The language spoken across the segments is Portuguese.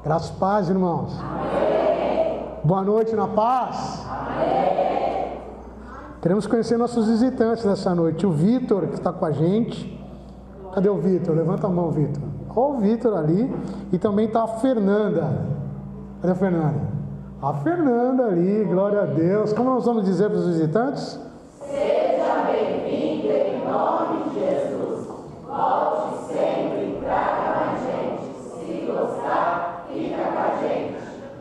Graças e paz, irmãos. Amém. Boa noite na paz. Amém. Queremos conhecer nossos visitantes nessa noite. O Vitor, que está com a gente. Cadê o Vitor? Levanta a mão, Vitor. Olha o Vitor ali. E também está a Fernanda. Cadê a Fernanda? A Fernanda ali, glória a Deus. Como nós vamos dizer para os visitantes? Seja bem-vindo em nome de Jesus. Volte sempre e traga mais gente. Se gostar, fica com a gente.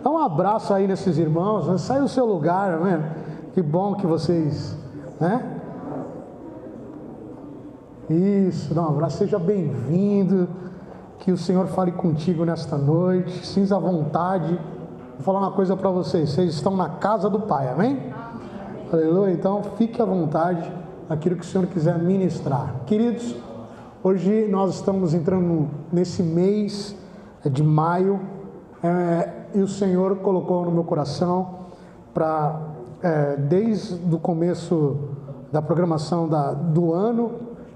Dá um abraço aí nesses irmãos, né? Sai do seu lugar, né? Que bom que vocês, né? Isso, dá um abraço, seja bem-vindo. Que o Senhor fale contigo nesta noite. Sinta à vontade. Vou falar uma coisa para vocês. Vocês estão na casa do Pai, amém? Aleluia. Então fique à vontade aquilo que o Senhor quiser ministrar. Queridos, hoje nós estamos entrando nesse mês de maio e o Senhor colocou no meu coração para, desde o começo da programação do ano,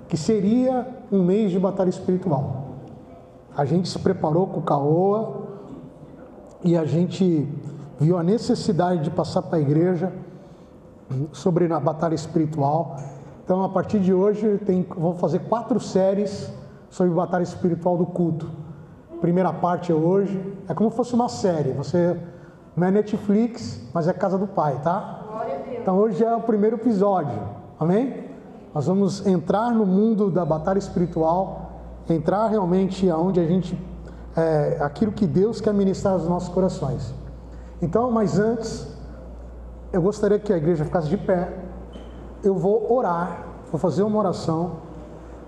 que seria um mês de batalha espiritual. A gente se preparou com o Caoa e a gente viu a necessidade de passar para a igreja sobre a batalha espiritual. Então, a partir de hoje, vou fazer 4 séries sobre batalha espiritual do culto. Primeira parte é hoje, é como se fosse uma série. Você não é Netflix, mas é casa do Pai, tá? Então, hoje é o primeiro episódio, amém? Nós vamos entrar no mundo da batalha espiritual, entrar realmente aonde a gente, aquilo que Deus quer ministrar aos nossos corações. Então, mas antes, eu gostaria que a igreja ficasse de pé. Eu vou orar, vou fazer uma oração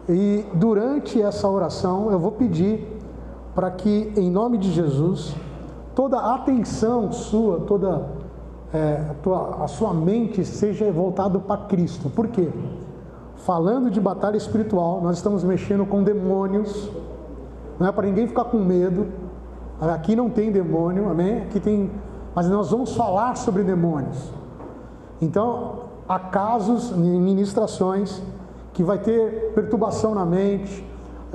e durante essa oração eu vou pedir para que, em nome de Jesus, toda a atenção sua, toda a sua mente seja voltada para Cristo. Por quê? Falando de batalha espiritual, nós estamos mexendo com demônios. Não é para ninguém ficar com medo. Aqui não tem demônio, amém? Aqui tem, mas nós vamos falar sobre demônios. Então, há casos, ministrações, que vai ter perturbação na mente,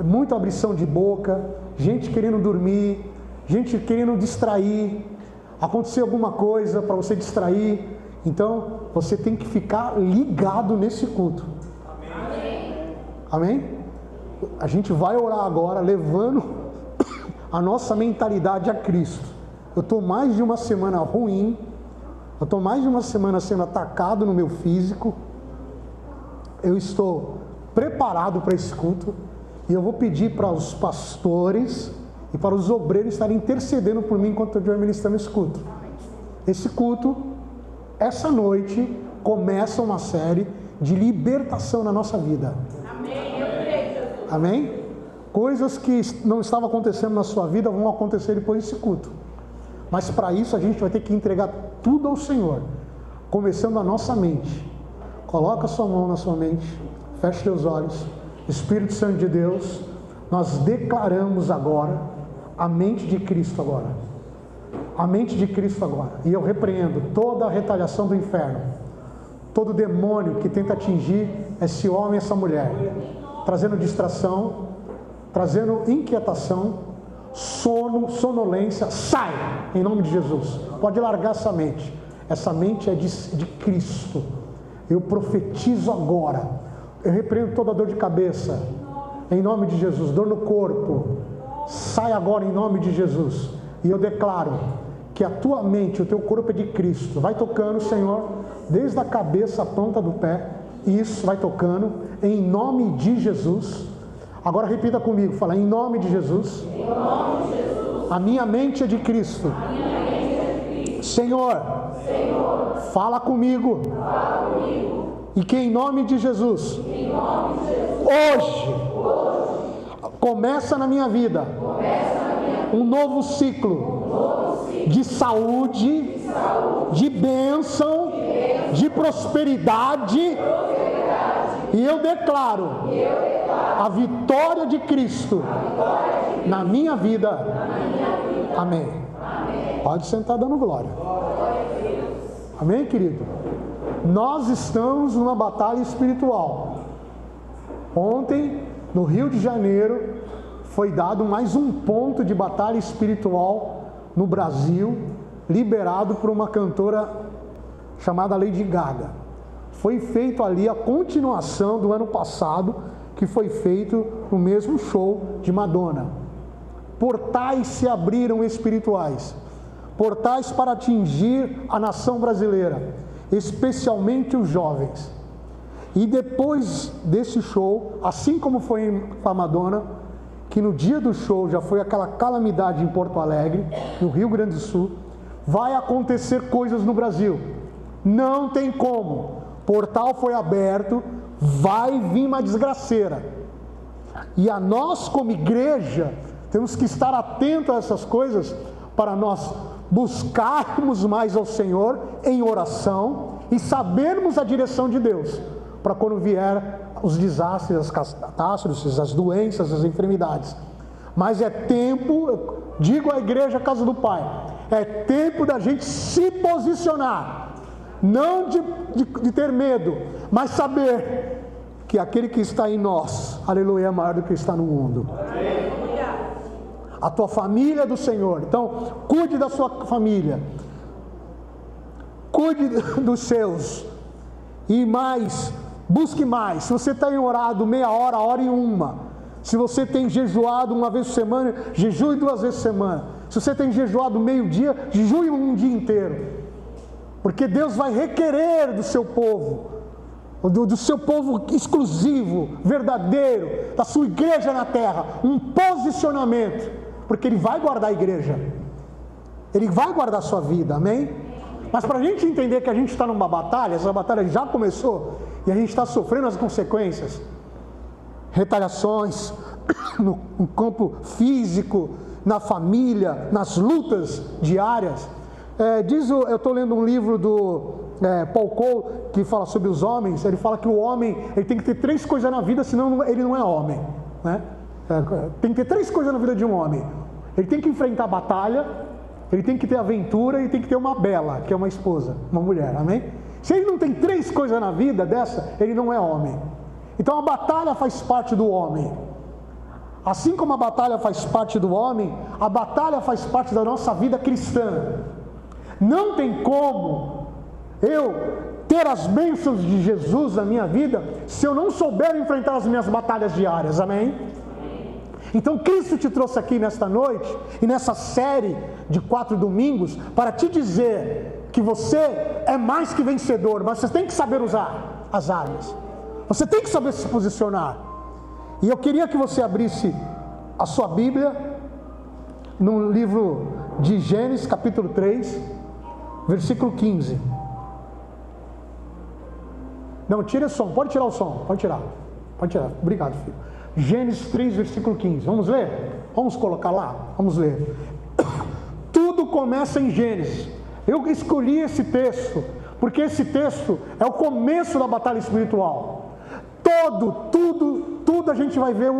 muita abrição de boca, gente querendo dormir, gente querendo distrair, acontecer alguma coisa para você distrair. Então, você tem que ficar ligado nesse culto. Amém? Amém? A gente vai orar agora, levando a nossa mentalidade a Cristo. Eu estou mais de uma semana ruim, eu estou mais de uma semana sendo atacado no meu físico. Eu estou preparado para esse culto e eu vou pedir para os pastores e para os obreiros estarem intercedendo por mim enquanto eu estiver ministrando esse culto. Esse culto, essa noite, começa uma série de libertação na nossa vida. Amém. Eu creio, Jesus. Amém? Coisas que não estavam acontecendo na sua vida vão acontecer depois desse culto. Mas para isso a gente vai ter que entregar tudo ao Senhor, começando a nossa mente. Coloca a sua mão na sua mente, feche teus olhos. Espírito Santo de Deus, nós declaramos agora a mente de Cristo agora. A mente de Cristo agora. E eu repreendo toda a retaliação do inferno, todo demônio que tenta atingir esse homem, essa mulher, trazendo distração, trazendo inquietação, sono, sonolência. Sai em nome de Jesus. Pode largar essa mente. Essa mente é de Cristo. Eu profetizo agora. Eu repreendo toda dor de cabeça em nome de Jesus. Dor no corpo, sai agora em nome de Jesus. E eu declaro que a tua mente, o teu corpo é de Cristo. Vai tocando, Senhor, desde a cabeça à ponta do pé. Isso, vai tocando em nome de Jesus. Agora repita comigo, fala, em nome de Jesus. Em nome de Jesus. A minha mente é de Cristo. A minha mente é de Cristo. Senhor, fala comigo. Fala comigo. E que em nome de Jesus, Em nome de Jesus. hoje, começa na minha vida um novo ciclo de saúde, de bênção, de prosperidade. E eu declaro a vitória de Cristo na minha vida. Amém. Pode sentar dando glória. Amém, querido? Nós estamos numa batalha espiritual. Ontem, no Rio de Janeiro, foi dado mais um ponto de batalha espiritual no Brasil, liberado por uma cantora chamada Lady Gaga. Foi feito ali a continuação do ano passado, que foi feito no mesmo show de Madonna. Portais se abriram espirituais, portais para atingir a nação brasileira, especialmente os jovens. E depois desse show, assim como foi com a Madonna, que no dia do show já foi aquela calamidade em Porto Alegre, no Rio Grande do Sul, vai acontecer coisas no Brasil. Não tem como. Portal foi aberto, vai vir uma desgraceira. E a nós, como igreja, temos que estar atentos a essas coisas para nós buscarmos mais ao Senhor em oração e sabermos a direção de Deus, para quando vier os desastres, as catástrofes, as doenças, as enfermidades. Mas é tempo, digo à igreja Casa do Pai, é tempo da gente se posicionar, não de ter medo, mas saber que aquele que está em nós, aleluia, é maior do que está no mundo. A tua família é do Senhor, então cuide da sua família, cuide dos seus, e mais, busque mais. Se você tem orado meia hora, ore uma. Se você tem jejuado uma vez por semana, jejue 2 vezes por semana. Se você tem jejuado meio-dia, jejue um dia inteiro. Porque Deus vai requerer do seu povo, do seu povo exclusivo, verdadeiro, da sua igreja na terra, um posicionamento. Porque Ele vai guardar a igreja. Ele vai guardar a sua vida, amém? Mas para a gente entender que a gente está numa batalha, essa batalha já começou, e a gente está sofrendo as consequências, retaliações no campo físico, na família, nas lutas diárias. Eu estou lendo um livro do Paul Cole, que fala sobre os homens. Ele fala que o homem ele tem que ter 3 coisas na vida, senão ele não é homem, né? Tem que ter 3 coisas na vida de um homem. Ele tem que enfrentar a batalha, ele tem que ter aventura e tem que ter uma bela, que é uma esposa, uma mulher, amém? Se ele não tem 3 coisas na vida dessa, ele não é homem. Então a batalha faz parte do homem. Assim como a batalha faz parte do homem, a batalha faz parte da nossa vida cristã. Não tem como eu ter as bênçãos de Jesus na minha vida se eu não souber enfrentar as minhas batalhas diárias, amém? Então Cristo te trouxe aqui nesta noite e nessa série de 4 domingos para te dizer que você é mais que vencedor, mas você tem que saber usar as armas, você tem que saber se posicionar. E eu queria que você abrisse a sua Bíblia no livro de Gênesis capítulo 3, versículo 15. Não, tira o som, pode tirar o som, pode tirar, obrigado, filho. Gênesis 3, versículo 15. Vamos ler? Vamos colocar lá? Vamos ler. Tudo começa em Gênesis. Eu escolhi esse texto porque esse texto é o começo da batalha espiritual. Tudo a gente vai ver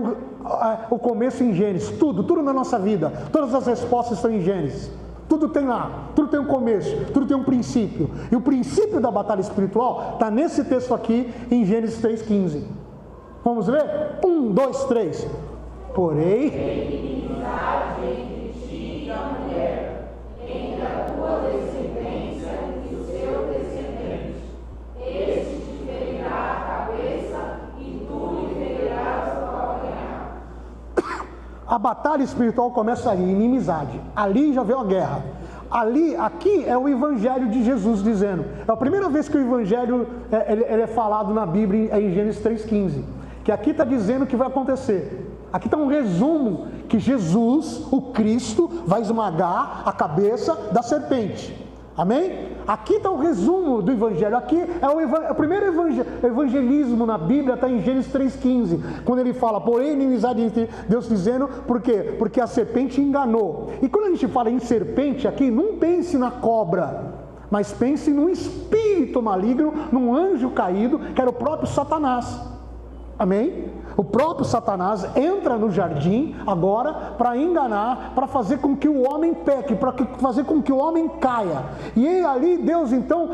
o começo em Gênesis. Tudo na nossa vida. Todas as respostas estão em Gênesis. Tudo tem lá, tudo tem um começo, tudo tem um princípio. E o princípio da batalha espiritual está nesse texto aqui em Gênesis 3,15. Vamos ler? 1, 2, 3. Porém, inimizade entre ti e a mulher, entre a tua descendência e o seu descendente. Este te ferirá a cabeça e tu lhe ferirás o calcanhar. A batalha espiritual começa ali, inimizade. Ali já veio a guerra. Aqui é o Evangelho de Jesus dizendo. É a primeira vez que o Evangelho ele é falado na Bíblia, em Gênesis 3,15. Que aqui está dizendo o que vai acontecer. Aqui está um resumo que Jesus, o Cristo, vai esmagar a cabeça da serpente. Amém? Aqui está o resumo do Evangelho. Aqui é o primeiro evangelismo na Bíblia, está em Gênesis 3,15. Quando ele fala, porém, inimizade entre Deus dizendo, por quê? Porque a serpente enganou. E quando a gente fala em serpente aqui, não pense na cobra, mas pense num espírito maligno, num anjo caído, que era o próprio Satanás. Amém? O próprio Satanás entra no jardim agora para enganar, para fazer com que o homem peque, para fazer com que o homem caia. E aí, ali Deus então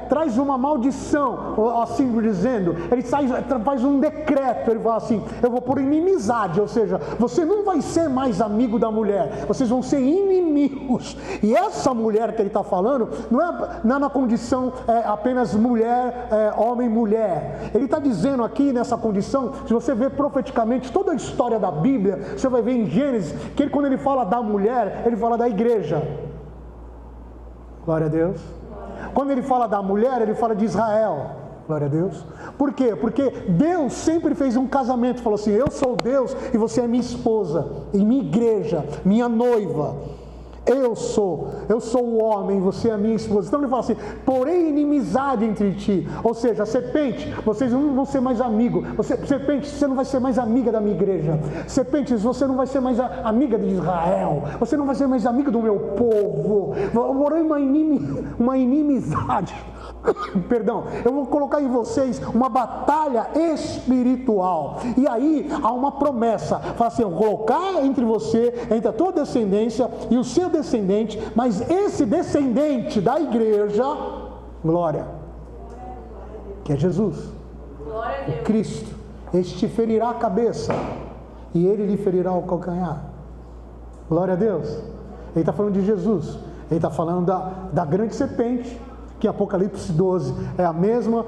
traz uma maldição, assim dizendo. Ele faz um decreto, ele fala assim: eu vou pôr inimizade, ou seja, você não vai ser mais amigo da mulher, vocês vão ser inimigos. E essa mulher que ele está falando não é na condição apenas mulher, homem, mulher. Ele está dizendo aqui nessa condição, se você ver profeticamente toda a história da Bíblia, você vai ver em Gênesis que quando ele fala da mulher, ele fala da igreja. Glória a Deus. Quando ele fala da mulher, ele fala de Israel. Glória a Deus. Por quê? Porque Deus sempre fez um casamento, falou assim: eu sou Deus e você é minha esposa, e minha igreja, minha noiva. Eu sou o homem, você é a minha esposa. Então ele fala assim: porém inimizade entre ti. Ou seja, serpente, vocês não vão ser mais amigos. Serpente, você não vai ser mais amiga da minha igreja. Serpente, você não vai ser mais amiga de Israel. Você não vai ser mais amiga do meu povo. Porém uma inimizade. Perdão, eu vou colocar em vocês uma batalha espiritual. E aí há uma promessa. Fala assim: eu vou colocar entre você, entre a tua descendência e o seu descendente, mas esse descendente da igreja, glória, que é Jesus, o Cristo, este te ferirá a cabeça e ele lhe ferirá o calcanhar. Glória a Deus. Ele está falando de Jesus. Ele está falando da grande serpente, que em Apocalipse 12 é a mesma,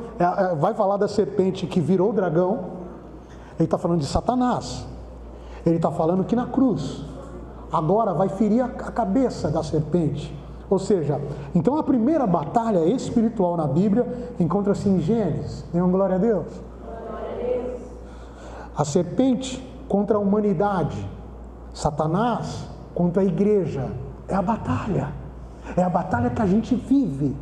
vai falar da serpente que virou dragão. Ele está falando de Satanás. Ele está falando que na cruz agora vai ferir a cabeça da serpente. Ou seja, então a primeira batalha espiritual na Bíblia encontra-se em Gênesis. Dê uma glória a Deus. A serpente contra a humanidade, Satanás contra a igreja. É a batalha que a gente vive.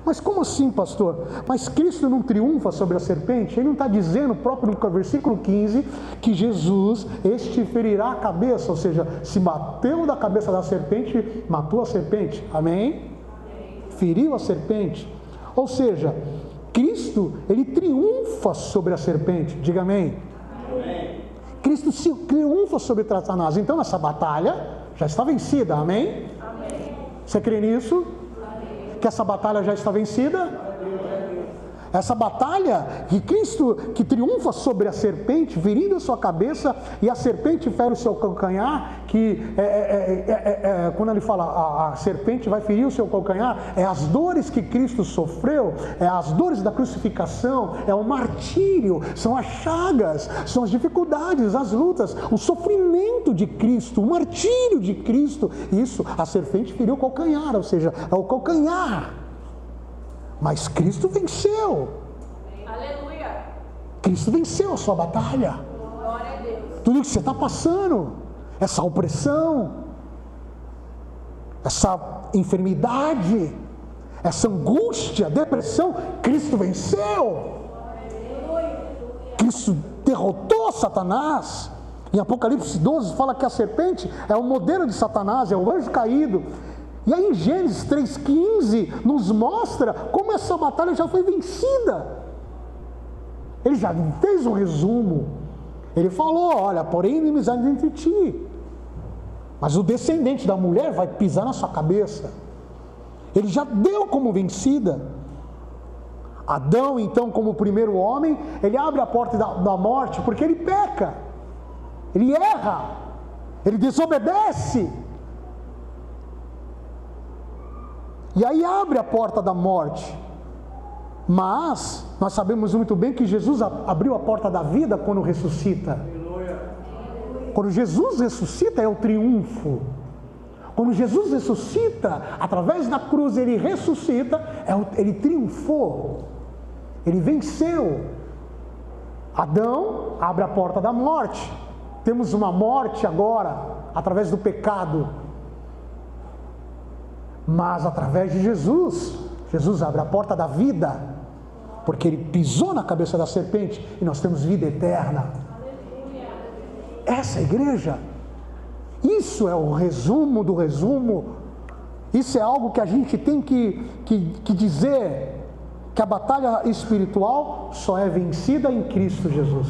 Mas como assim, pastor? Mas Cristo não triunfa sobre a serpente? Ele não está dizendo, próprio no versículo 15, que Jesus, este ferirá a cabeça, ou seja, se bateu da cabeça da serpente, matou a serpente, amém? Feriu a serpente. Ou seja, Cristo, ele triunfa sobre a serpente, diga amém? Amém. Cristo triunfa sobre Satanás, então essa batalha já está vencida, amém? Amém. Você crê nisso? Que essa batalha já está vencida? Essa batalha de Cristo que triunfa sobre a serpente, ferindo a sua cabeça, e a serpente fere o seu calcanhar, que quando ele fala a serpente vai ferir o seu calcanhar, é as dores que Cristo sofreu, é as dores da crucificação, é o martírio, são as chagas, são as dificuldades, as lutas, o sofrimento de Cristo, o martírio de Cristo. Isso, a serpente feriu o calcanhar, ou seja, é o calcanhar. Mas Cristo venceu. Aleluia. Cristo venceu a sua batalha. Glória a Deus. Tudo que você está passando, essa opressão, essa enfermidade, essa angústia, depressão, Cristo venceu. Cristo derrotou Satanás. Em Apocalipse 12 fala que a serpente é o modelo de Satanás, é o anjo caído. E aí em Gênesis 3,15 nos mostra como essa batalha já foi vencida. Ele já fez um resumo. Ele falou: olha, porém inimizade entre ti, mas o descendente da mulher vai pisar na sua cabeça. Ele já deu como vencida. Adão, então, como o primeiro homem, ele abre a porta da morte porque ele peca, ele erra, ele desobedece. E aí abre a porta da morte. Mas nós sabemos muito bem que Jesus abriu a porta da vida quando ressuscita. Quando Jesus ressuscita é o triunfo. Quando Jesus ressuscita, através da cruz ele ressuscita, ele triunfou. Ele venceu. Adão abre a porta da morte. Temos uma morte agora, através do pecado. Mas através de Jesus, Jesus abre a porta da vida, porque ele pisou na cabeça da serpente e nós temos vida eterna. Essa é a igreja. Isso é o resumo do resumo. Isso é algo que a gente tem que dizer, que a batalha espiritual só é vencida em Cristo Jesus.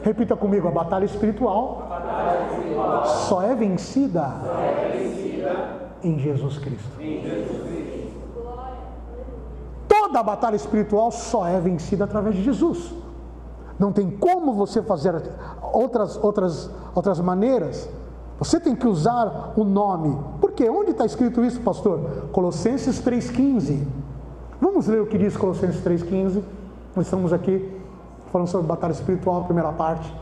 Repita comigo, a batalha espiritual só é vencida em Jesus Cristo. Toda a batalha espiritual só é vencida através de Jesus. Não tem como você fazer outras maneiras. Você tem que usar o nome. Por quê? Onde está escrito isso, pastor? Colossenses 3,15. Vamos ler o que diz Colossenses 3,15. Nós estamos aqui falando sobre batalha espiritual, primeira parte.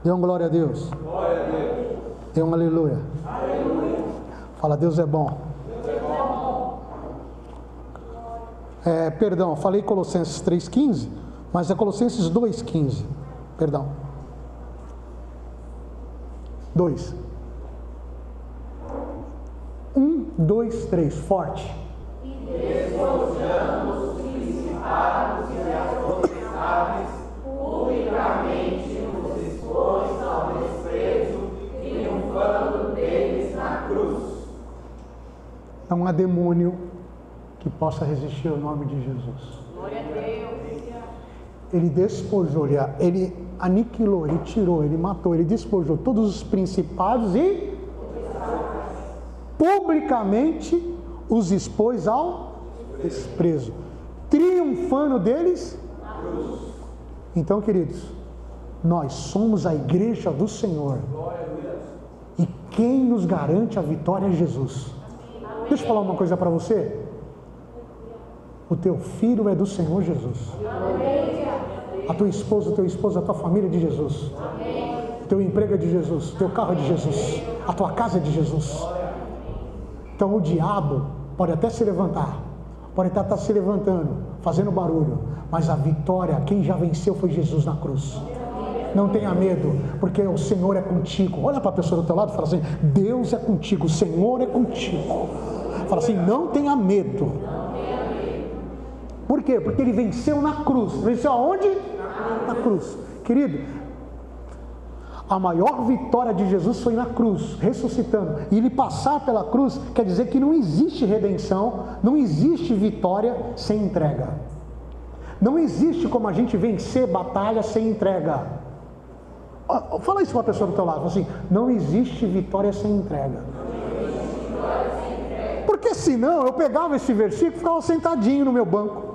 Dê uma glória a Deus. Glória a Deus. Dê um aleluia. Aleluia. Fala, Deus é bom. Deus é bom. Perdão, falei Colossenses 3,15, mas é Colossenses 2,15. Perdão. 2. 1, 2, 3. Forte. E despojando os principados e as potestades, publicamente nos expôs ao desprezo, triunfando deles na cruz. Não há demônio que possa resistir ao nome de Jesus. Glória a Deus. Ele despojou, ele aniquilou, ele tirou, ele matou, ele despojou todos os principados e publicamente os expôs ao desprezo, triunfando deles na cruz. Então, queridos, nós somos a igreja do Senhor. E quem nos garante a vitória é Jesus. Deixa eu falar uma coisa para você. O teu filho é do Senhor Jesus. A tua esposa, o teu esposo, a tua família é de Jesus. O teu emprego é de Jesus. O teu carro é de Jesus. A tua casa é de Jesus. Então o diabo pode até se levantar, pode até estar se levantando, fazendo barulho, mas a vitória, quem já venceu foi Jesus na cruz. Não tenha medo, porque o Senhor é contigo. Olha para a pessoa do teu lado e fala assim: Deus é contigo, o Senhor é contigo. Fala assim: não tenha medo. Por quê? Porque ele venceu na cruz. Venceu aonde? Na cruz. Querido, a maior vitória de Jesus foi na cruz, ressuscitando. E ele passar pela cruz quer dizer que não existe redenção, não existe vitória sem entrega. Não existe como a gente vencer batalha sem entrega. Fala isso para a pessoa do teu lado, fala assim: não existe vitória sem entrega. Porque senão eu pegava esse versículo e ficava sentadinho no meu banco.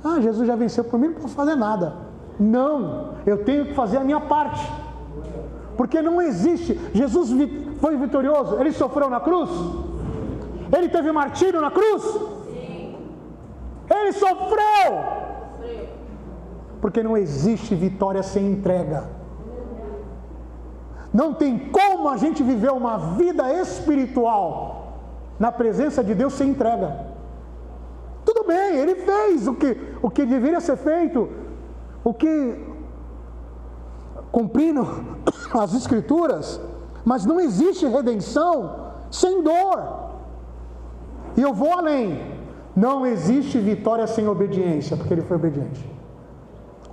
Ah, Jesus já venceu por mim, não posso fazer nada. Não, eu tenho que fazer a minha parte. Porque não existe. Jesus foi vitorioso, ele sofreu na cruz? Ele teve martírio na cruz? Ele sofreu! Porque não existe vitória sem entrega. Não tem como a gente viver uma vida espiritual na presença de Deus sem entrega. Tudo bem, ele fez o que deveria ser feito, cumprindo as escrituras, mas não existe redenção sem dor. E eu vou além, não existe vitória sem obediência, porque ele foi obediente.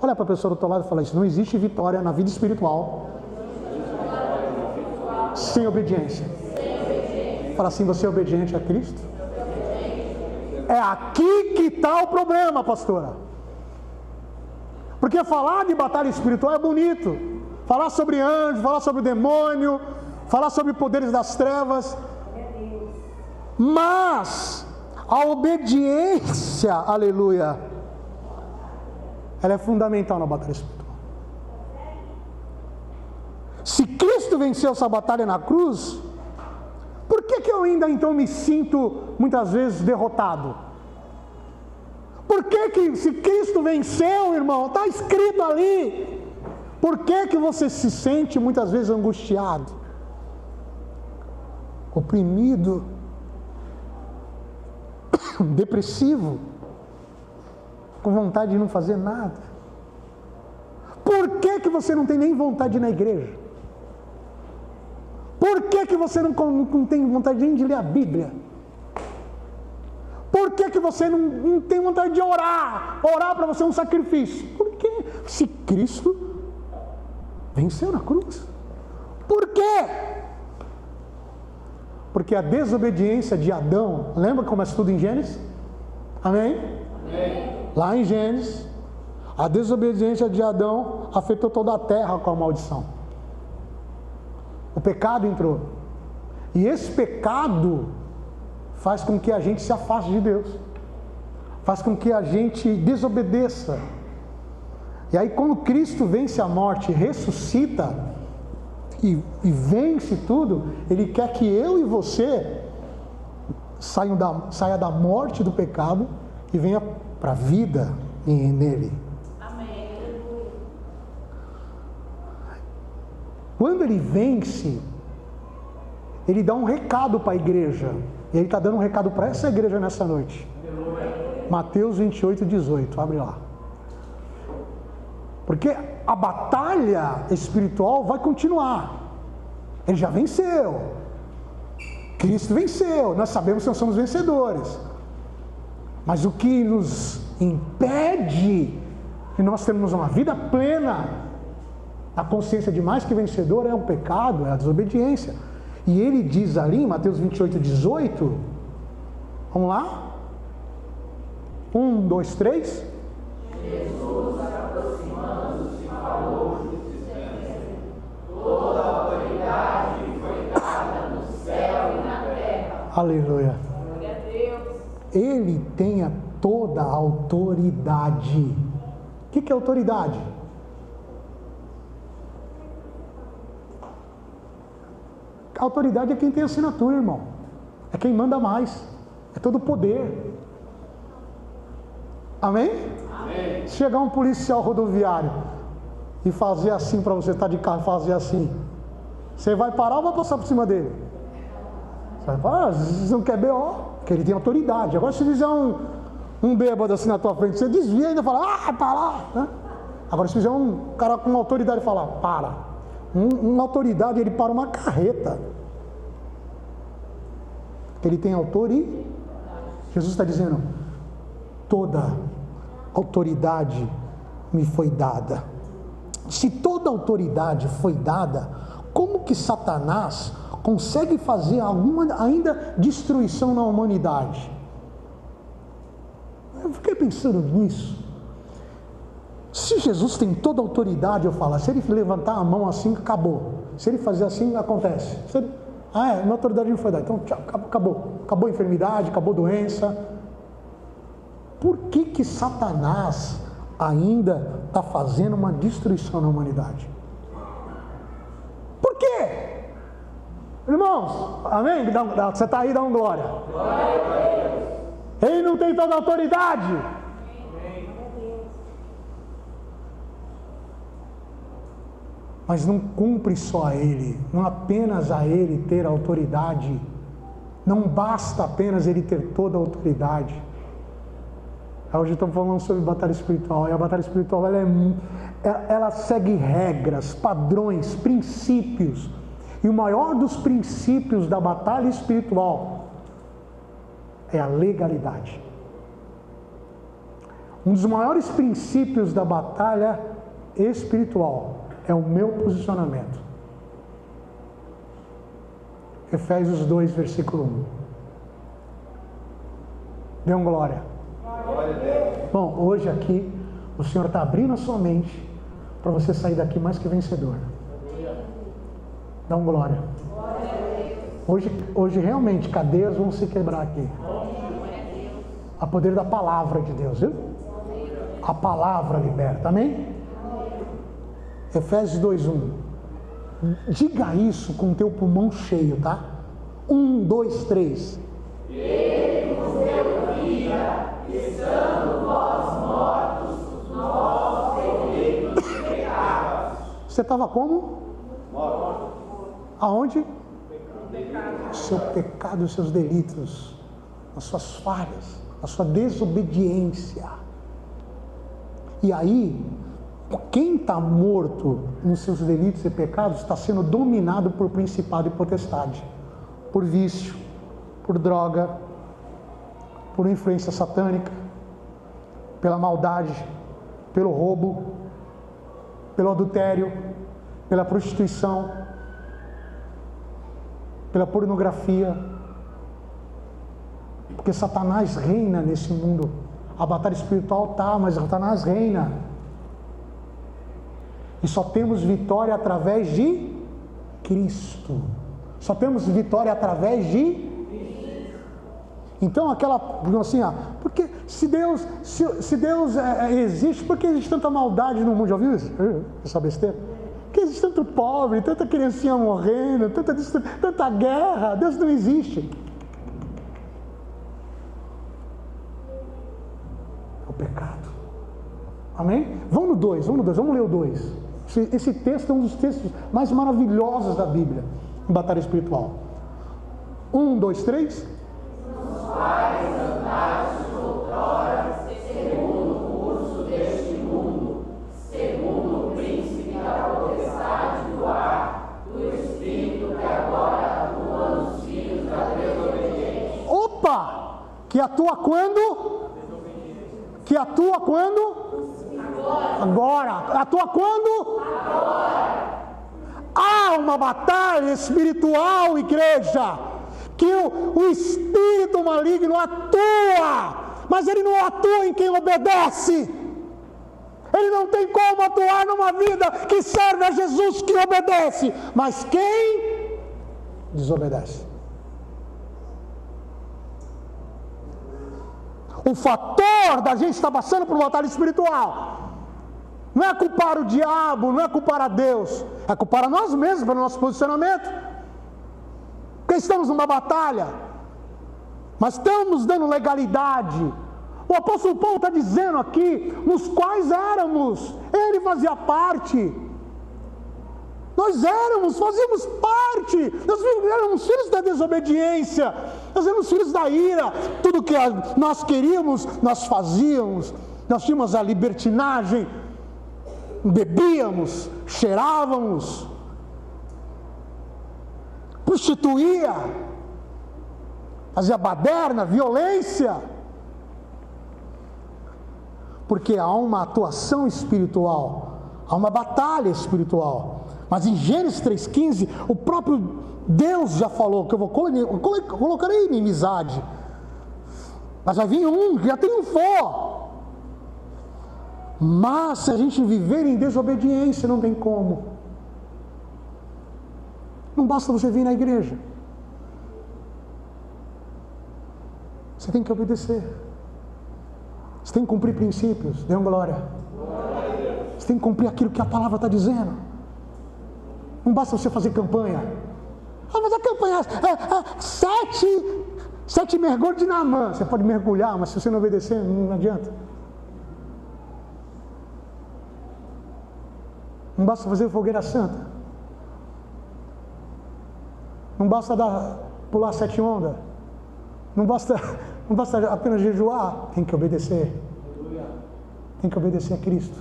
Olha para a pessoa do teu lado e fala isso: não existe vitória na vida espiritual sem obediência. Fala assim: você é obediente a Cristo? É aqui que está o problema, pastora. Porque falar de batalha espiritual é bonito. Falar sobre anjos, falar sobre demônio, falar sobre poderes das trevas. Mas a obediência, aleluia, ela é fundamental na batalha espiritual. Se Cristo venceu essa batalha na cruz, por que eu ainda então me sinto muitas vezes derrotado? Por que se Cristo venceu, irmão, está escrito ali, por que você se sente muitas vezes angustiado, oprimido, depressivo, com vontade de não fazer nada? Por que você não tem nem vontade de ir na igreja? Por que você não tem vontade nem de ler a Bíblia? Por que você não tem vontade de orar? Orar para você é um sacrifício. Por quê? Se Cristo venceu na cruz. Por quê? Porque a desobediência de Adão, lembra como é tudo em Gênesis? Amém? Amém. Lá em Gênesis, a desobediência de Adão afetou toda a terra com a maldição. O pecado entrou. E esse pecado faz com que a gente se afaste de Deus. Faz com que a gente desobedeça. E aí quando Cristo vence a morte, ressuscita e vence tudo, Ele quer que eu e você saia da morte do pecado e venha para a vida nele. Amém. Quando Ele vence, Ele dá um recado para a igreja. E Ele está dando um recado para essa igreja nessa noite. Mateus 28, 18, abre lá. Porque a batalha espiritual vai continuar. Ele já venceu. Cristo venceu. Nós sabemos que nós somos vencedores. Mas o que nos impede de nós termos uma vida plena, a consciência de mais que vencedor, é o pecado, é a desobediência. E ele diz ali em Mateus 28, 18, vamos lá? 1, 2, 3. Jesus, aproximando-se, falou, dizendo: toda a autoridade foi dada no céu e na terra. Aleluia. Glória a Deus. Ele tem toda a autoridade. O que é autoridade? A autoridade é quem tem assinatura, irmão. É quem manda mais. É todo o poder. Amém? Amém. Se chegar um policial rodoviário e fazer assim para você estar de carro, fazer assim, você vai parar ou vai passar por cima dele? Você vai parar, você não quer B.O., porque ele tem autoridade. Agora se fizer um bêbado assim na tua frente, você desvia e ainda fala, para lá, né? Agora se fizer um cara com autoridade falar, para. Uma autoridade, ele para uma carreta. Ele tem autoridade. Jesus está dizendo, toda autoridade me foi dada. Se toda autoridade foi dada, como que Satanás consegue fazer alguma ainda destruição na humanidade? Eu fiquei pensando nisso. Se Jesus tem toda a autoridade, eu falo, se ele levantar a mão assim, acabou. Se ele fazer assim, acontece. Minha autoridade não foi dada. Então, tchau, acabou. Acabou a enfermidade, acabou a doença. Por que Satanás ainda está fazendo uma destruição na humanidade? Por quê? Irmãos, amém? Você está aí, dá um glória. Glória a Deus. Ele não tem toda a autoridade. Mas não cumpre só a Ele, não apenas a Ele ter autoridade, não basta apenas Ele ter toda a autoridade. Hoje estamos falando sobre batalha espiritual, e a batalha espiritual ela segue regras, padrões, princípios, e o maior dos princípios da batalha espiritual é a legalidade. Um dos maiores princípios da batalha espiritual é o meu posicionamento. Efésios 2, versículo 1. Dê um glória. Glória a Deus. Bom, hoje aqui, o Senhor está abrindo a sua mente para você sair daqui mais que vencedor. Dá um glória. Glória a Deus. Hoje realmente, cadeias vão se quebrar aqui. A poder da palavra de Deus, viu? A palavra liberta, amém? Efésios 2:1. Diga isso com o teu pulmão cheio, tá? 1, 2, 3. Ele nos deu vida, estando vós mortos nos vossos delitos e pecados. Você estava como? Mortos. Aonde? Seu pecado, os seus delitos, as suas falhas, a sua desobediência. E aí, quem está morto nos seus delitos e pecados está sendo dominado por principado e potestade, por vício, por droga, por influência satânica, pela maldade, pelo roubo, pelo adultério, pela prostituição, pela pornografia, Porque Satanás reina nesse mundo. A batalha espiritual tá, mas Satanás reina. E só temos vitória através de Cristo. Só temos vitória através de Cristo. Então aquela, assim, porque se Deus existe, por que existe tanta maldade no mundo? Já ouviu isso? Essa besteira? Por que existe tanto pobre, tanta criancinha morrendo, tanta guerra? Deus não existe. É o pecado. Amém? Vamos no 2, vamos ler o 2. Esse texto é um dos textos mais maravilhosos da Bíblia, em batalha espiritual. 1, 2, 3. Nos quais andastes outrora, segundo o curso deste mundo, segundo o príncipe da potestade do ar, do espírito que agora atua nos filhos da desobediência. Opa! Que atua quando? Que atua quando? Agora. Atua quando? Agora. Há uma batalha espiritual, igreja, que o espírito maligno atua, mas ele não atua em quem obedece. Ele não tem como atuar numa vida que serve a Jesus, que obedece, mas quem desobedece. O fator da gente estar passando por uma batalha espiritual não é culpar o diabo, não é culpar a Deus, é culpar a nós mesmos pelo nosso posicionamento. Porque estamos numa batalha, mas estamos dando legalidade. O apóstolo Paulo está dizendo aqui, nos quais éramos, ele fazia parte. Nós fazíamos parte, nós éramos filhos da desobediência, nós éramos filhos da ira, tudo que nós queríamos, nós fazíamos, nós tínhamos a libertinagem, bebíamos, cheirávamos, prostituía, fazia baderna, violência, porque há uma atuação espiritual, há uma batalha espiritual. Mas em Gênesis 3,15, o próprio Deus já falou que eu colocarei inimizade, mas vai vir um que já triunfou. Mas se a gente viver em desobediência, não tem como. Não basta você vir na igreja, você tem que obedecer, você tem que cumprir princípios. Dê uma glória. Você tem que cumprir aquilo que a palavra está dizendo. Não basta você fazer campanha. Mas a campanha sete mergulhos de Naamã. Você pode mergulhar, mas se você não obedecer, não adianta. Não basta fazer fogueira santa. Não basta pular 7 ondas. Não basta apenas jejuar. Tem que obedecer. Tem que obedecer a Cristo.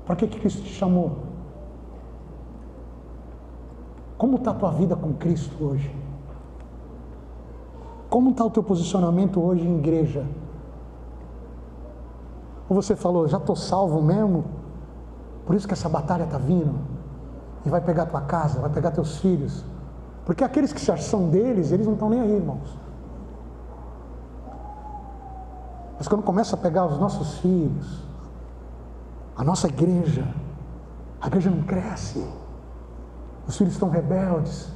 Para que Cristo te chamou? Como está a tua vida com Cristo hoje? Como está o teu posicionamento hoje em igreja? Ou você falou, já estou salvo mesmo? Por isso que essa batalha está vindo, e vai pegar tua casa, vai pegar teus filhos, porque aqueles que já são deles, eles não estão nem aí, irmãos. Mas quando começa a pegar os nossos filhos, a nossa igreja, a igreja não cresce, os filhos estão rebeldes,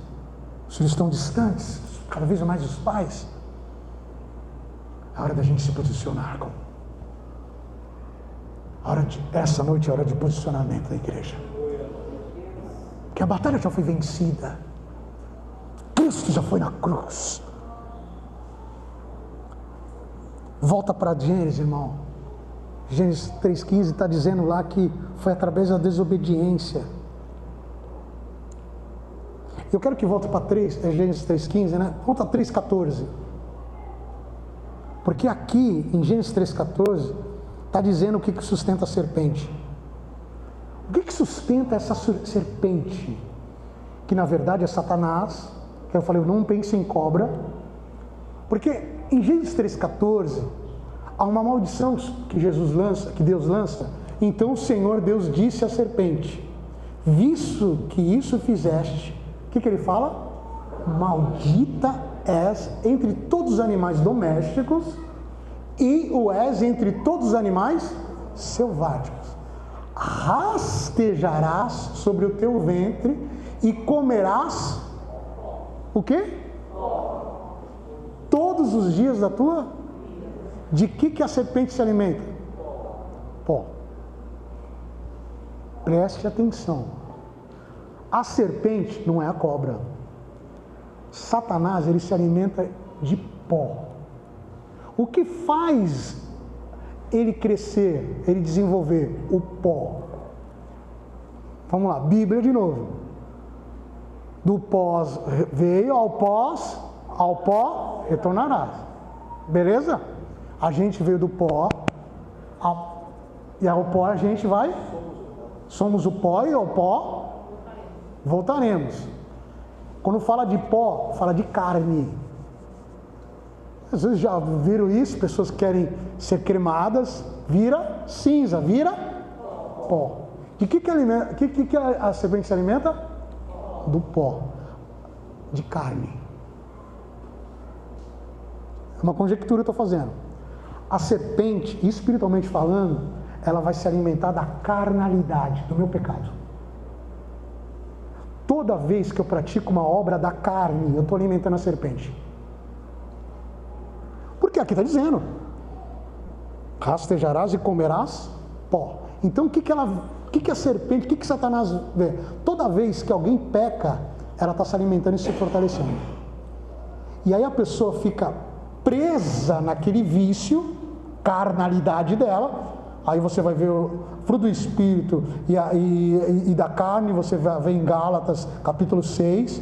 os filhos estão distantes, cada vez mais dos pais. É hora da gente se posicionar. Essa noite é hora de posicionamento da igreja. Porque a batalha já foi vencida. Cristo já foi na cruz. Volta para Gênesis, irmão. Gênesis 3,15 está dizendo lá que foi através da desobediência. Eu quero que volte para Gênesis 3,15, né? Volta a 3,14. Porque aqui, em Gênesis 3,14, está dizendo o que sustenta a serpente. O que sustenta essa serpente? Que na verdade é Satanás. Que eu falei, não pense em cobra. Porque em Gênesis 3,14, há uma maldição que Deus lança. Então o Senhor Deus disse à serpente: visto que isso fizeste, o que ele fala? Maldita és entre todos os animais domésticos e o és entre todos os animais selváticos. Rastejarás sobre o teu ventre e comerás o quê? Todos os dias da tua? De que a serpente se alimenta? Pó. Preste atenção. A serpente não é a cobra. Satanás, ele se alimenta de pó. O que faz ele crescer, ele desenvolver? O pó. Vamos lá, Bíblia de novo. Do pó veio, ao pó retornarás. Beleza? A gente veio do pó, e ao pó a gente vai. Somos o pó e ao pó voltaremos. Quando fala de pó, fala de carne. Às vezes já viram isso, pessoas querem ser cremadas, vira cinza, vira pó. De que a serpente se alimenta? Do pó, de carne. É uma conjectura que eu estou fazendo. A serpente, espiritualmente falando, ela vai se alimentar da carnalidade, do meu pecado. Toda vez que eu pratico uma obra da carne, eu estou alimentando a serpente. Porque aqui está dizendo: rastejarás e comerás pó. Então o que a serpente, o que Satanás vê? Toda vez que alguém peca, ela está se alimentando e se fortalecendo. E aí a pessoa fica presa naquele vício, carnalidade dela. Aí você vai ver o fruto do Espírito e da carne, você vai ver em Gálatas capítulo 6,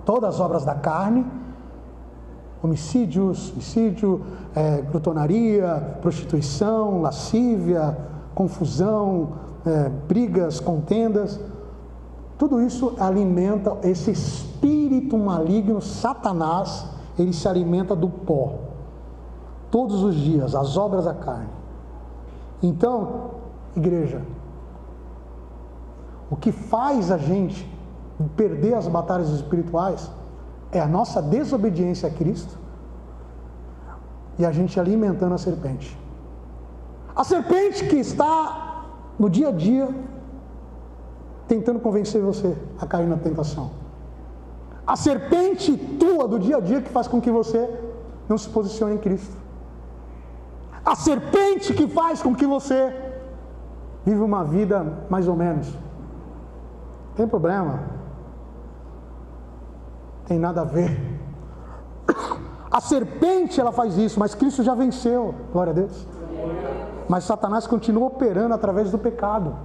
todas as obras da carne: homicídio, suicídio, glutonaria, prostituição, lascívia, confusão, brigas, contendas. Tudo isso alimenta esse espírito maligno, Satanás. Ele se alimenta do pó todos os dias, as obras da carne. Então, igreja, o que faz a gente perder as batalhas espirituais é a nossa desobediência a Cristo e a gente alimentando a serpente. A serpente que está no dia a dia tentando convencer você a cair na tentação. A serpente tua do dia a dia que faz com que você não se posicione em Cristo. A serpente que faz com que você vive uma vida mais ou menos. Tem problema? Tem nada a ver. A serpente, ela faz isso, mas Cristo já venceu, glória a Deus. Mas Satanás continua operando através do pecado.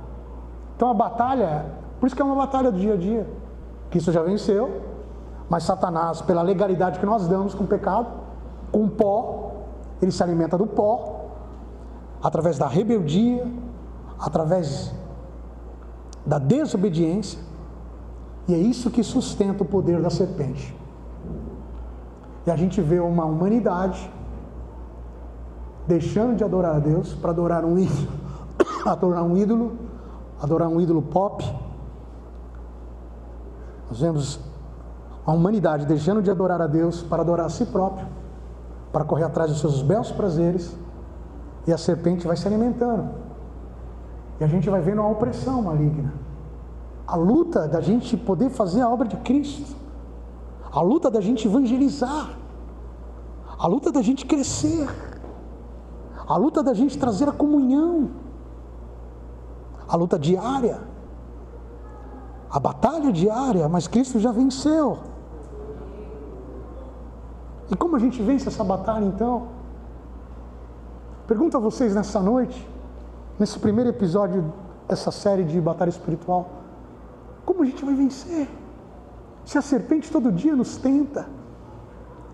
Então a batalha, por isso que é uma batalha do dia a dia. Cristo já venceu, mas Satanás, pela legalidade que nós damos com o pecado, com o pó, ele se alimenta do pó, através da rebeldia, através da desobediência, e é isso que sustenta o poder da serpente. E a gente vê uma humanidade deixando de adorar a Deus para adorar um ídolo, adorar um ídolo pop. Nós vemos a humanidade deixando de adorar a Deus para adorar a si próprio, para correr atrás dos seus belos prazeres, e a serpente vai se alimentando, e a gente vai vendo a opressão maligna, a luta da gente poder fazer a obra de Cristo, a luta da gente evangelizar, a luta da gente crescer, a luta da gente trazer a comunhão, a luta diária, a batalha diária, mas Cristo já venceu. E como a gente vence essa batalha então? Pergunto a vocês nessa noite, nesse primeiro episódio dessa série de batalha espiritual: como a gente vai vencer? Se a serpente todo dia nos tenta,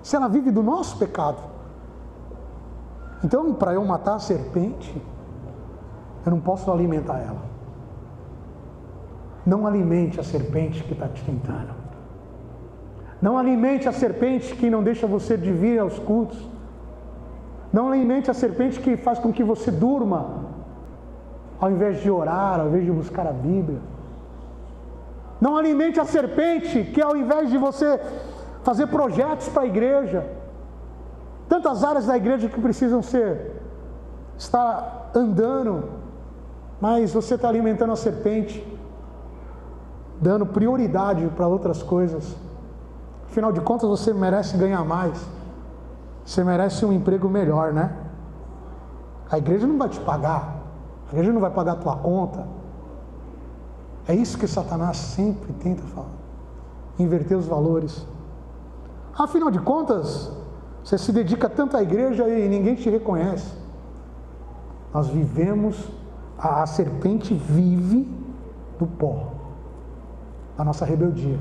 se ela vive do nosso pecado. Então, para eu matar a serpente, eu não posso alimentar ela. Não alimente a serpente que está te tentando. Não alimente a serpente que não deixa você de vir aos cultos. Não alimente a serpente que faz com que você durma, ao invés de orar, ao invés de buscar a Bíblia. Não alimente a serpente que, ao invés de você fazer projetos para a igreja, tantas áreas da igreja que precisam estar andando, mas você está alimentando a serpente, dando prioridade para outras coisas. Afinal de contas, você merece ganhar mais, você merece um emprego melhor, né? A igreja não vai te pagar, a igreja não vai pagar a tua conta. É isso que Satanás sempre tenta falar, inverter os valores. Afinal de contas, você se dedica tanto à igreja e ninguém te reconhece. Nós vivemos, a serpente vive do pó, da nossa rebeldia,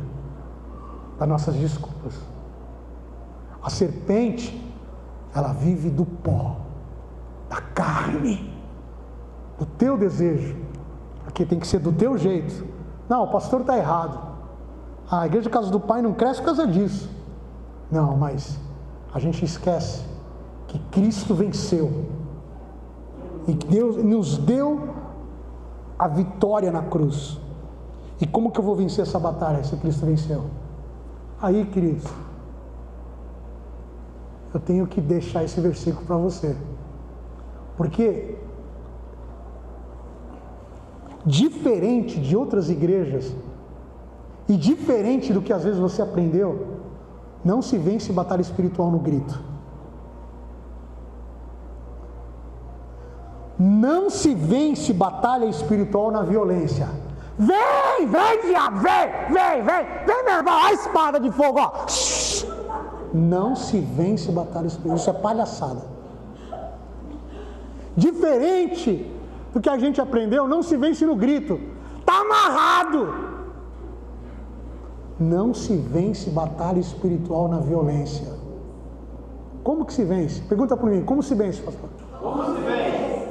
das nossas desculpas. A serpente, ela vive do pó, da carne, do teu desejo, porque tem que ser do teu jeito. Não, o pastor está errado, a igreja Casa do Pai não cresce por causa disso. Não, mas a gente esquece que Cristo venceu e que Deus nos deu a vitória na cruz. E como que eu vou vencer essa batalha se Cristo venceu? Aí, queridos, eu tenho que deixar esse versículo para você, porque diferente de outras igrejas e diferente do que às vezes você aprendeu, não se vence batalha espiritual no grito. Não se vence batalha espiritual na violência. Vem, diabo, vem, meu irmão, a espada de fogo, ó. Não se vence batalha espiritual, isso é palhaçada. Diferente do que a gente aprendeu, não se vence no grito. Tá amarrado. Não se vence batalha espiritual na violência. Como que se vence? Pergunta para mim, como se vence, pastor? Como se vence?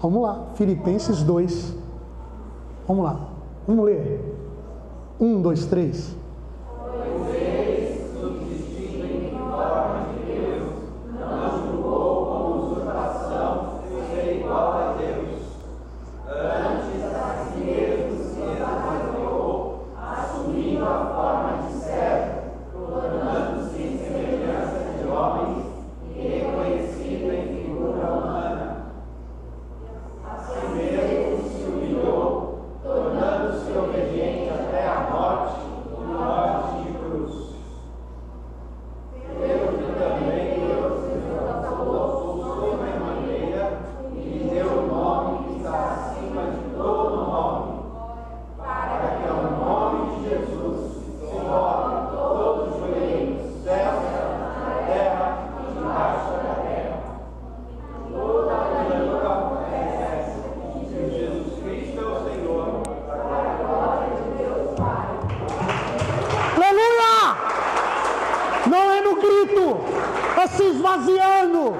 Vamos lá, Filipenses 2. Vamos lá, vamos ler. 1, 2, 3. Pois eles, subsistindo em forma de Deus, não julgou como usurpação ser igual a Deus. Antes a si mesmo se esvaziou, assumindo a forma de servo, tornando-se em semelhança de homens e reconhecido em figura humana. A si mesmo se humilhou, tornando-se obediente até a morte, e morte de cruz. Pelo que também Deus exaltou sobremaneira e lhe deu o nome que está acima de todo nome, para que ao nome de Jesus se dobre todo o joelho nos céus, na terra e debaixo da terra. Toda a língua confesse que Jesus Cristo é o Senhor, para a glória de Deus Pai. Aleluia! Não é no grito, é se esvaziando.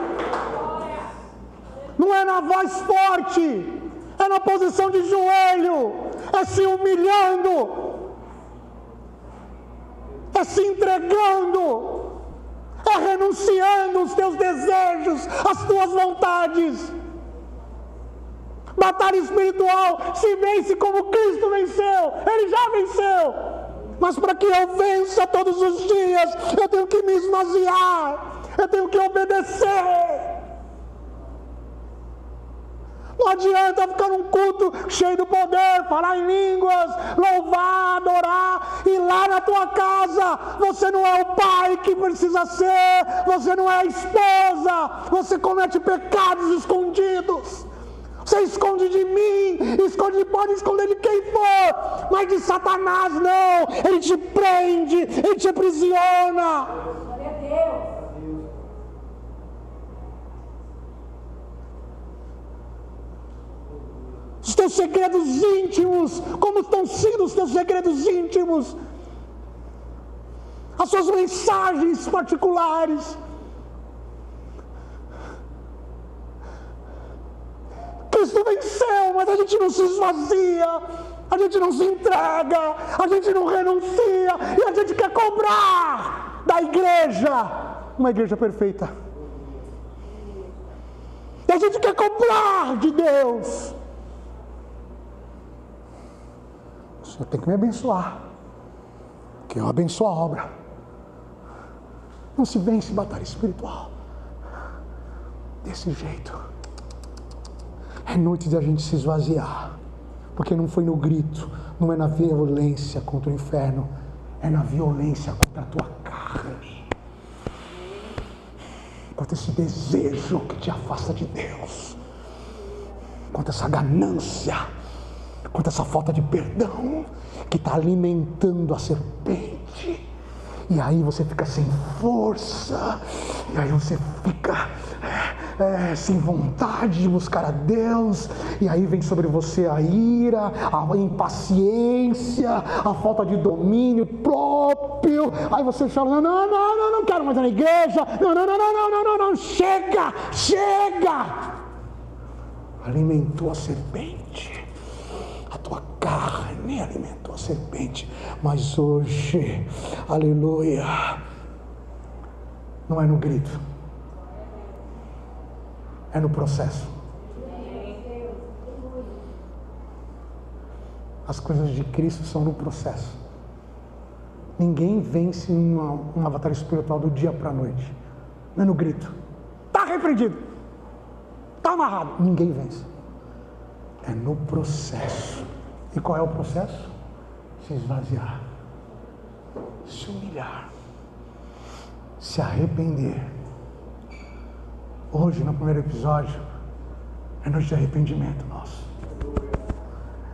Não é na voz forte, é na posição de joelho, é se humilhando, é se entregando, é renunciando os teus desejos, as tuas vontades. Batalha espiritual se vence como Cristo venceu, Ele já venceu. Mas para que eu vença todos os dias, eu tenho que me esvaziar, eu tenho que obedecer. Não adianta ficar num culto cheio do poder, falar em línguas, louvar, adorar, e lá na tua casa você não é o pai que precisa ser, você não é a esposa, você comete pecados escondidos. Você esconde de mim, pode esconder de quem for, mas de Satanás não. Ele te prende, ele te aprisiona. Glória a Deus. Os teus segredos íntimos, como estão sendo os teus segredos íntimos? As suas mensagens particulares. Cristo venceu, mas a gente não se esvazia, a gente não se entrega, a gente não renuncia, e a gente quer cobrar da igreja uma igreja perfeita. E a gente quer cobrar de Deus. O Senhor tem que me abençoar, porque Que eu abençoo a obra. Não se vence batalha espiritual desse jeito. É noite de a gente se esvaziar, porque não foi no grito, não é na violência contra o inferno, é na violência contra a tua carne, contra esse desejo que te afasta de Deus, contra essa ganância, contra essa falta de perdão que está alimentando a serpente. E aí você fica sem força, e aí você fica sem vontade de buscar a Deus, e aí vem sobre você a ira, a impaciência, a falta de domínio próprio. Aí você fala, não quero mais ir na igreja, não, chega, alimentou a serpente, a tua carne alimentou a serpente, mas hoje, aleluia, não é no grito, é no processo. As coisas de Cristo são no processo. Ninguém vence uma batalha espiritual do dia para a noite, não é no grito, está repreendido, está amarrado, ninguém vence. É no processo. E qual é o processo? Se esvaziar, se humilhar, se arrepender. Hoje, no primeiro episódio, é noite de arrependimento nosso.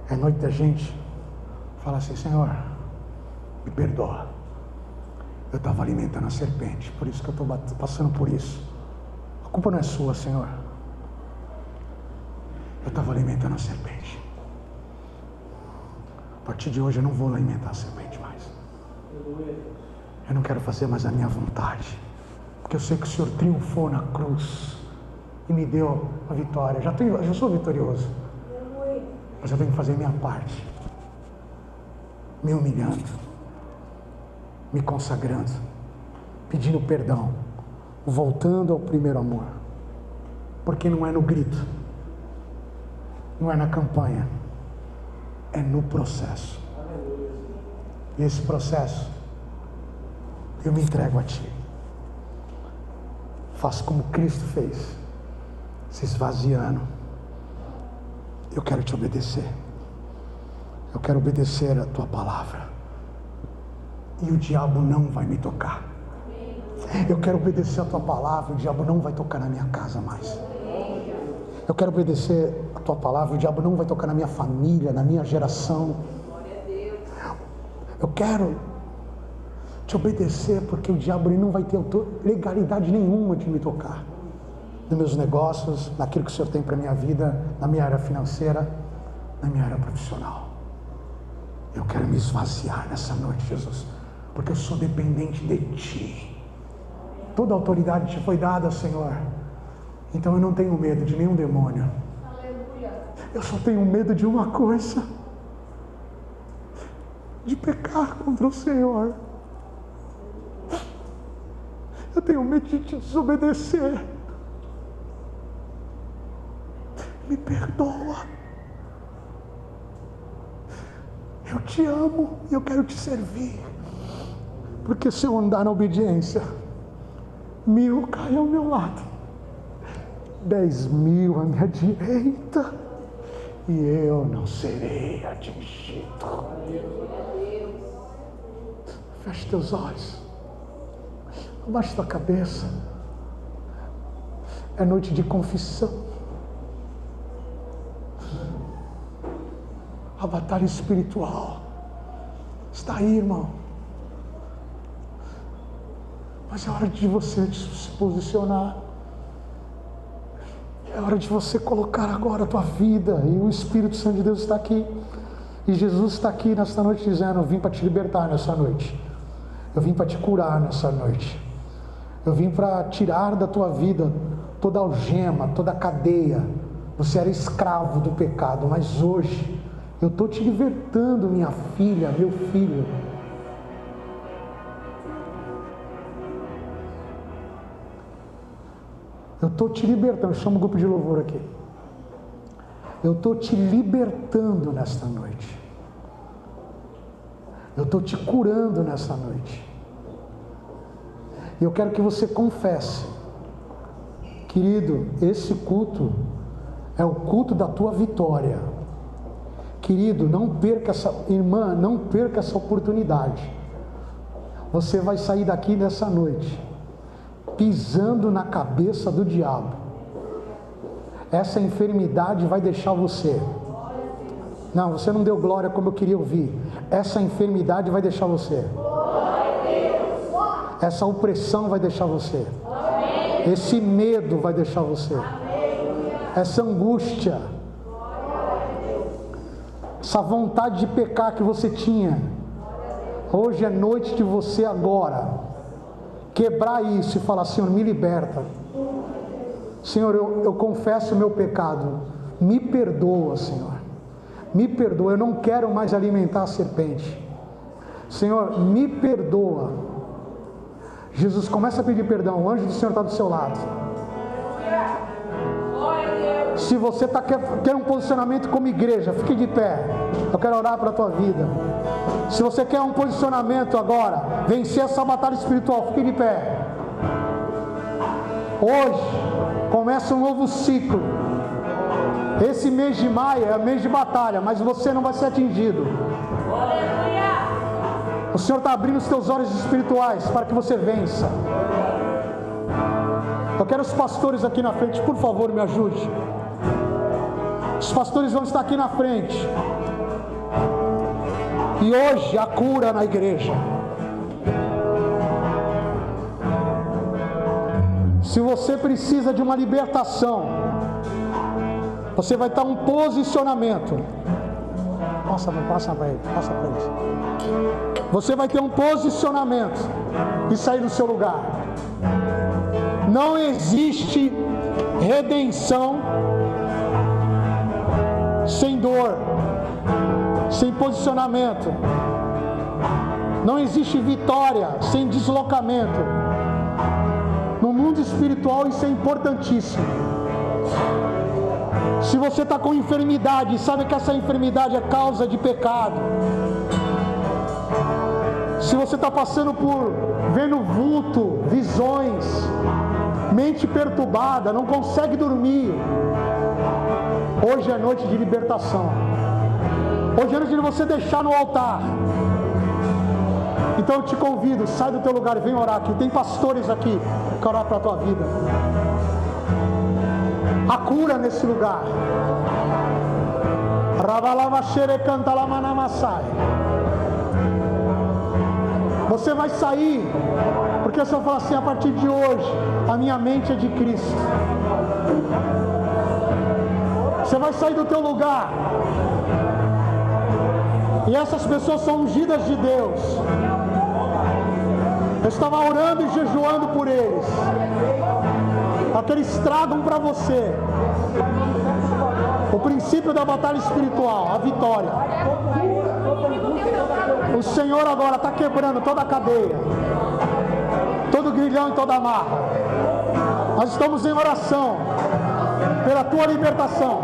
É noite da gente falar assim, Senhor, me perdoa. Eu estava alimentando a serpente, por isso que eu estou passando por isso. A culpa não é sua, Senhor. Eu estava alimentando a serpente. A partir de hoje eu não vou alimentar a serpente mais. Eu não quero fazer mais a minha vontade, porque eu sei que o Senhor triunfou na cruz e me deu a vitória. Eu já sou vitorioso, mas eu tenho que fazer a minha parte, me humilhando, me consagrando, pedindo perdão, voltando ao primeiro amor, porque não é no grito, não é na campanha, é no processo. E esse processo, eu me entrego a Ti. Faço como Cristo fez, se esvaziando. Eu quero Te obedecer. Eu quero obedecer a Tua palavra. E o diabo não vai me tocar. Eu quero obedecer a Tua palavra, o diabo não vai tocar na minha casa mais. Eu quero obedecer a Tua palavra, o diabo não vai tocar na minha família, na minha geração. Eu quero Te obedecer, porque o diabo ele não vai ter legalidade nenhuma de me tocar. Nos meus negócios, naquilo que o Senhor tem para a minha vida, na minha área financeira, na minha área profissional. Eu quero me esvaziar nessa noite, Jesus, porque eu sou dependente de Ti. Toda a autoridade Te foi dada, Senhor. Então eu não tenho medo de nenhum demônio. Eu só tenho medo de uma coisa: de pecar contra o Senhor. Eu tenho medo de Te desobedecer. Me perdoa. Eu Te amo e eu quero Te servir. Porque se eu andar na obediência, 1000 caem ao meu lado, 10.000 à minha direita, e eu não serei atingido. Feche teus olhos, abaixe tua cabeça. É noite de confissão. A batalha espiritual está aí, irmão. Mas é hora de você se posicionar. É hora de você colocar agora a tua vida. E o Espírito Santo de Deus está aqui. E Jesus está aqui nesta noite dizendo: eu vim para te libertar nessa noite. Eu vim para te curar nessa noite. Eu vim para tirar da tua vida toda algema, toda cadeia. Você era escravo do pecado, mas hoje eu estou te libertando, minha filha, meu filho. Eu estou te libertando. Chama o grupo de louvor aqui. Eu estou te libertando nesta noite. Eu estou te curando nessa noite. E eu quero que você confesse, querido, esse culto é o culto da tua vitória. Querido, não perca essa, irmã, não perca essa oportunidade. Você vai sair daqui nessa noite pisando na cabeça do diabo. Essa enfermidade vai deixar você. Não, você não deu glória como eu queria ouvir. Essa enfermidade vai deixar você. Essa opressão vai deixar você. Esse medo vai deixar você. Essa angústia, essa vontade de pecar que você tinha, hoje é noite de você agora quebrar isso e falar: Senhor, me liberta. Senhor, eu confesso o meu pecado, me perdoa, Senhor, me perdoa, eu não quero mais alimentar a serpente. Senhor, me perdoa. Jesus, começa a pedir perdão, o anjo do Senhor está do seu lado. Se você quer um posicionamento como igreja, fique de pé, eu quero orar para a tua vida. Se você quer um posicionamento agora, vencer essa batalha espiritual, fique de pé. Hoje começa um novo ciclo. Esse mês de maio é mês de batalha, mas você não vai ser atingido. O Senhor está abrindo os teus olhos espirituais para que você vença. Eu quero os pastores aqui na frente, por favor, me ajude. Os pastores vão estar aqui na frente. E hoje a cura na igreja. Se você precisa de uma libertação, você vai estar um posicionamento. Passa para ele, passa para ele. Você vai ter um posicionamento e sair do seu lugar. Não existe redenção sem dor, sem posicionamento. Não existe vitória sem deslocamento. No mundo espiritual isso é importantíssimo. Se você está com enfermidade, sabe que essa enfermidade é causa de pecado. Se você está passando por vendo vulto, visões, mente perturbada, não consegue dormir, hoje é noite de libertação. Hoje é noite de você deixar no altar. Então eu te convido, sai do teu lugar e vem orar aqui. Tem pastores aqui que orar para a tua vida. A cura nesse lugar. Você vai sair, porque você vai falar assim: a partir de hoje, a minha mente é de Cristo. Você vai sair do teu lugar. E essas pessoas são ungidas de Deus. Eu estava orando e jejuando por eles, para que eles tragam para você o princípio da batalha espiritual, a vitória. O Senhor agora está quebrando toda a cadeia, todo grilhão e toda amarra. Nós estamos em oração pela tua libertação.